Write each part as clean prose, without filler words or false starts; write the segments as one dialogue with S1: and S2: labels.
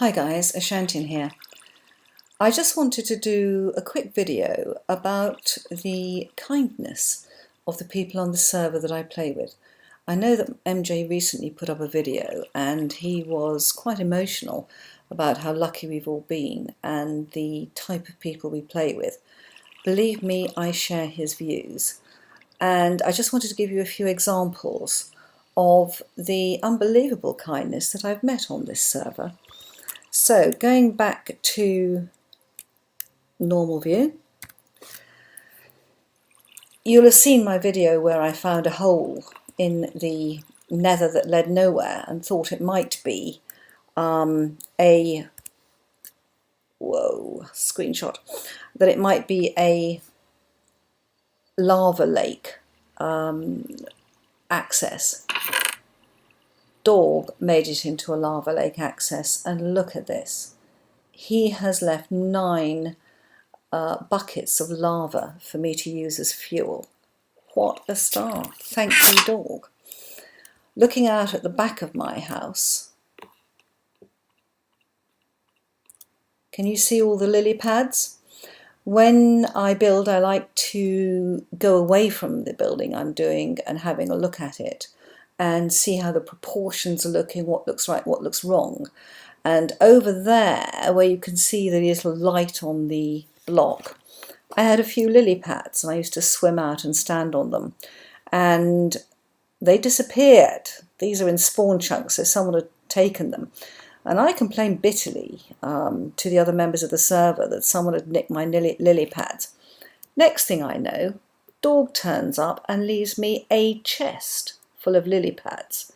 S1: Hi guys, Ashantin here. I just wanted to do a quick video about the kindness of the people on the server that I play with. I know that MJ recently put up a video and he was quite emotional about how lucky we've all been and the type of people we play with. Believe me, I share his views. And I just wanted to give you a few examples of the unbelievable kindness that I've met on this server. So going back to normal view, you'll have seen my video where I found a hole in the nether that led nowhere and thought it might be screenshot, that it might be a lava lake access. Dog made it into a lava lake access, and look at this. He has left 9 buckets of lava for me to use as fuel. What a star. Thank you, dog. Looking out at the back of my house, can you see all the lily pads? When I build, I like to go away from the building I'm doing and having a look at it and see how the proportions are looking, what looks right, what looks wrong. And over there, where you can see the little light on the block, I had a few lily pads and I used to swim out and stand on them. And they disappeared. These are in spawn chunks, so someone had taken them. And I complained bitterly to the other members of the server that someone had nicked my lily pads. Next thing I know, dog turns up and leaves me a chest full of lily pads.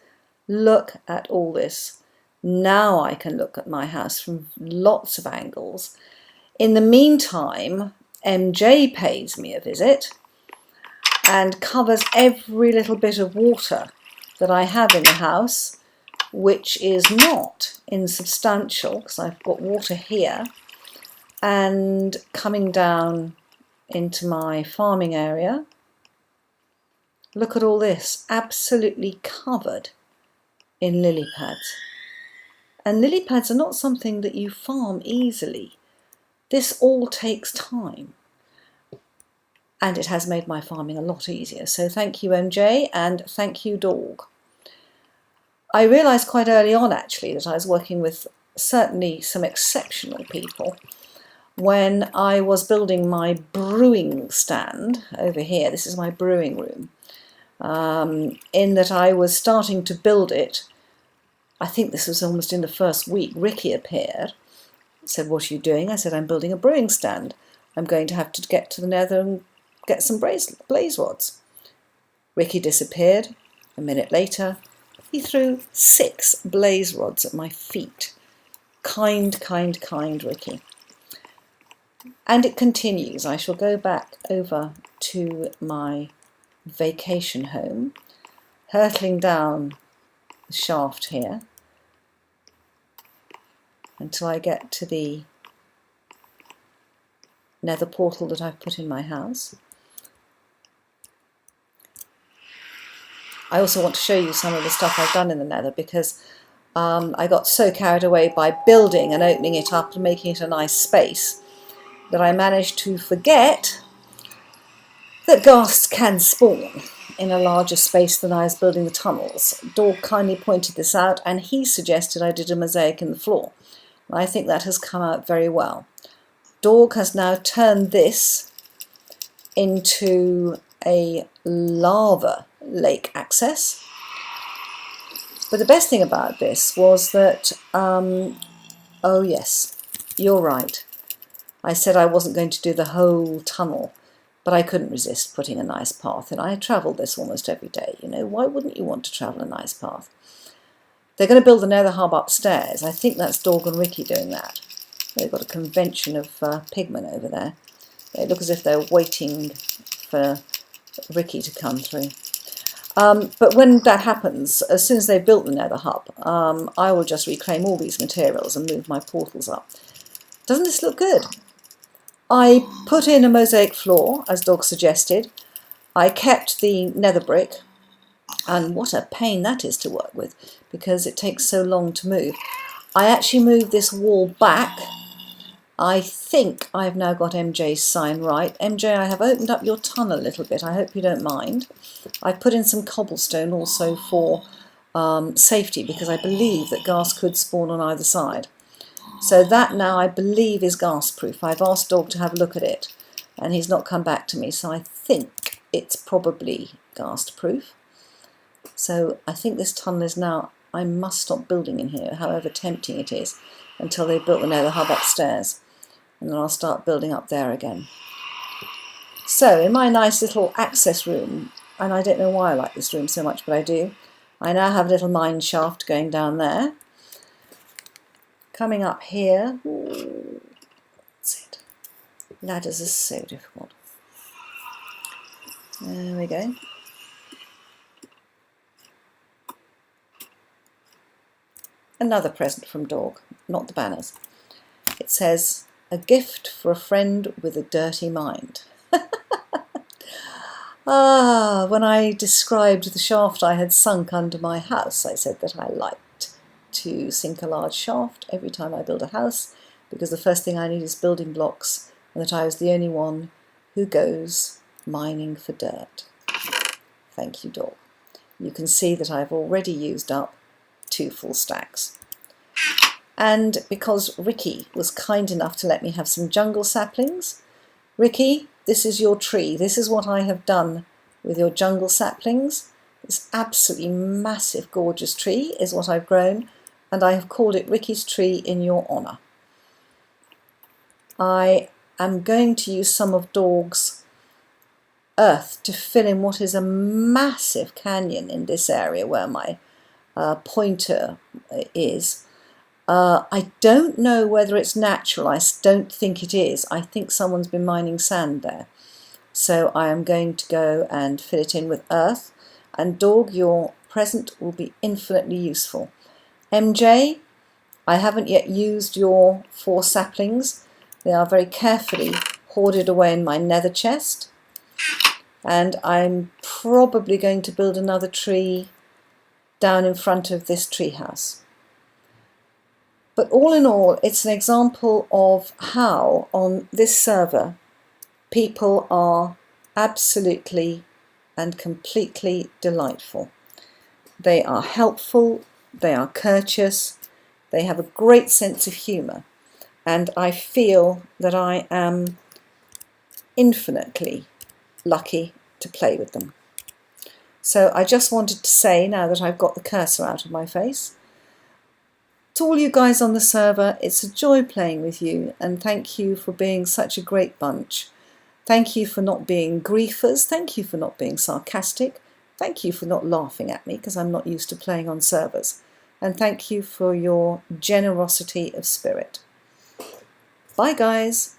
S1: Look at all this. Now I can look at my house from lots of angles. In the meantime, MJ pays me a visit and covers every little bit of water that I have in the house, which is not insubstantial, because I've got water here and coming down into my farming area. Look at all this, absolutely covered in lily pads. And lily pads are not something that you farm easily. This all takes time. And it has made my farming a lot easier. So thank you, MJ, and thank you, dog. I realised quite early on, actually, that I was working with certainly some exceptional people when I was building my brewing stand over here. This is my brewing room. In that I was starting to build it. I think this was almost in the first week. Ricky appeared, said, "What are you doing?" I said, "I'm building a brewing stand. I'm going to have to get to the nether and get some blaze rods." Ricky disappeared. A minute later, he threw 6 blaze rods at my feet. Kind, kind, kind Ricky. And it continues. I shall go back over to my vacation home, hurtling down the shaft here until I get to the Nether Portal that I've put in my house. I also want to show you some of the stuff I've done in the Nether, because I got so carried away by building and opening it up and making it a nice space that I managed to forget that ghasts can spawn in a larger space than I was building the tunnels. Dog kindly pointed this out and he suggested I did a mosaic in the floor. I think that has come out very well. Dog has now turned this into a lava lake access. But the best thing about this was that, oh yes, you're right. I said I wasn't going to do the whole tunnel, but I couldn't resist putting a nice path in. I travelled this almost every day, you know. Why wouldn't you want to travel a nice path? They're going to build the nether hub upstairs. I think that's Dog and Ricky doing that. They've got a convention of pigmen over there. They look as if they're waiting for Ricky to come through. But when that happens, as soon as they've built the nether hub, I will just reclaim all these materials and move my portals up. Doesn't this look good? I put in a mosaic floor, as Dog suggested. I kept the nether brick, and what a pain that is to work with, because it takes so long to move. I actually moved this wall back. I think I've now got MJ's sign right. MJ, I have opened up your tunnel a little bit. I hope you don't mind. I put in some cobblestone also for safety, because I believe that ghast could spawn on either side. So that now I believe is ghast proof. I've asked Dog to have a look at it and he's not come back to me. So I think it's probably ghast proof. So I think this tunnel is now, I must stop building in here, however tempting it is, until they've built the nether hub upstairs. And then I'll start building up there again. So in my nice little access room, and I don't know why I like this room so much, but I do, I now have a little mine shaft going down there. Coming up here, ooh, that's it. Ladders are so difficult. There we go. Another present from Dog, not the banners. It says, a gift for a friend with a dirty mind. When I described the shaft I had sunk under my house, I said that I liked to sink a large shaft every time I build a house, because the first thing I need is building blocks, and that I was the only one who goes mining for dirt. Thank you, Dog. You can see that I've already used up 2 full stacks. And because Ricky was kind enough to let me have some jungle saplings, Ricky, this is your tree. This is what I have done with your jungle saplings. This absolutely massive, gorgeous tree is what I've grown, and I have called it Ricky's tree in your honour. I am going to use some of Dog's earth to fill in what is a massive canyon in this area where my pointer is. I don't know whether it's natural. I don't think it is. I think someone's been mining sand there. So I am going to go and fill it in with earth. And Dog, your present will be infinitely useful. MJ, I haven't yet used your 4 saplings. They are very carefully hoarded away in my nether chest. And I'm probably going to build another tree down in front of this treehouse. But all in all, it's an example of how on this server people are absolutely and completely delightful. They are helpful, they are courteous, they have a great sense of humour, and I feel that I am infinitely lucky to play with them. So I just wanted to say, now that I've got the cursor out of my face, to all you guys on the server, it's a joy playing with you, and thank you for being such a great bunch. Thank you for not being griefers, thank you for not being sarcastic, thank you for not laughing at me because I'm not used to playing on servers, and thank you for your generosity of spirit. Bye guys!